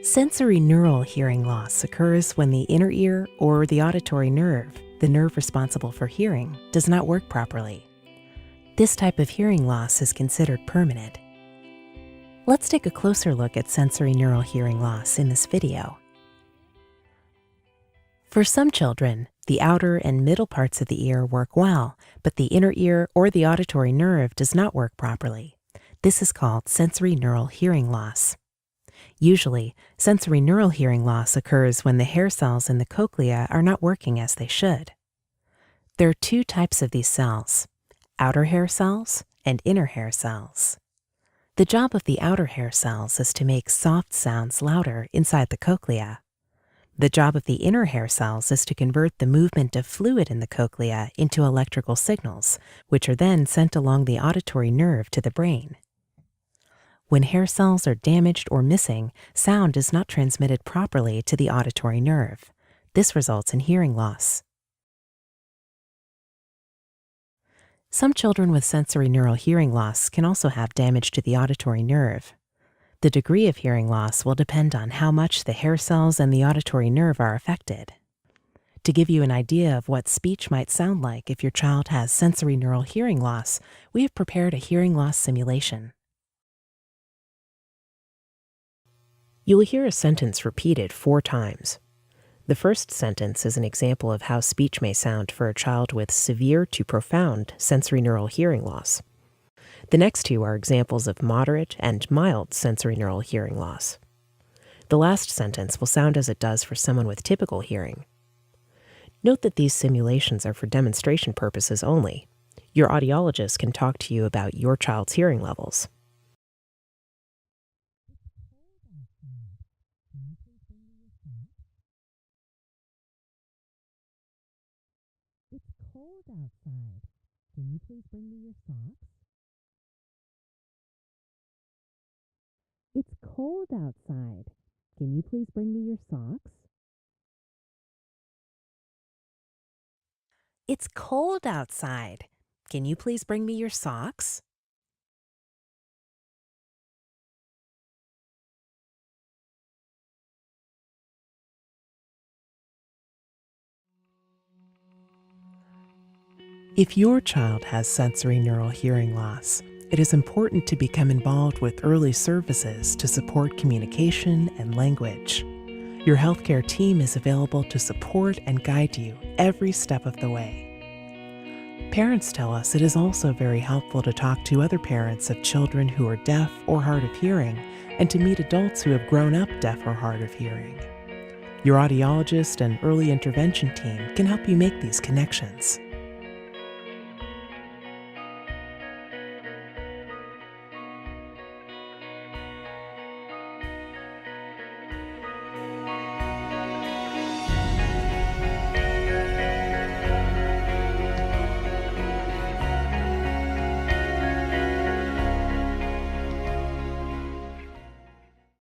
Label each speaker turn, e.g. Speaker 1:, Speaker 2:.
Speaker 1: Sensorineural hearing loss occurs when the inner ear or the auditory nerve, the nerve responsible for hearing, does not work properly. This type of hearing loss is considered permanent. Let's take a closer look at sensorineural hearing loss in this video. For some children, the outer and middle parts of the ear work well, but the inner ear or the auditory nerve does not work properly. This is called sensorineural hearing loss. Usually, sensorineural hearing loss occurs when the hair cells in the cochlea are not working as they should. There are two types of these cells, outer hair cells and inner hair cells. The job of the outer hair cells is to make soft sounds louder inside the cochlea. The job of the inner hair cells is to convert the movement of fluid in the cochlea into electrical signals, which are then sent along the auditory nerve to the brain. When hair cells are damaged or missing, sound is not transmitted properly to the auditory nerve. This results in hearing loss. Some children with sensorineural hearing loss can also have damage to the auditory nerve. The degree of hearing loss will depend on how much the hair cells and the auditory nerve are affected. To give you an idea of what speech might sound like if your child has sensorineural hearing loss, we have prepared a hearing loss simulation. You will hear a sentence repeated 4 times. The first sentence is an example of how speech may sound for a child with severe to profound sensorineural hearing loss. The next 2 are examples of moderate and mild sensorineural hearing loss. The last sentence will sound as it does for someone with typical hearing. Note that these simulations are for demonstration purposes only. Your audiologist can talk to you about your child's hearing levels.
Speaker 2: It's cold outside. Can you please bring me your socks? It's cold outside. Can you please bring me your socks?
Speaker 1: It's cold outside. Can you please bring me your socks? If your child has sensorineural hearing loss, it is important to become involved with early services to support communication and language. Your healthcare team is available to support and guide you every step of the way. Parents tell us it is also very helpful to talk to other parents of children who are deaf or hard of hearing and to meet adults who have grown up deaf or hard of hearing. Your audiologist and early intervention team can help you make these connections.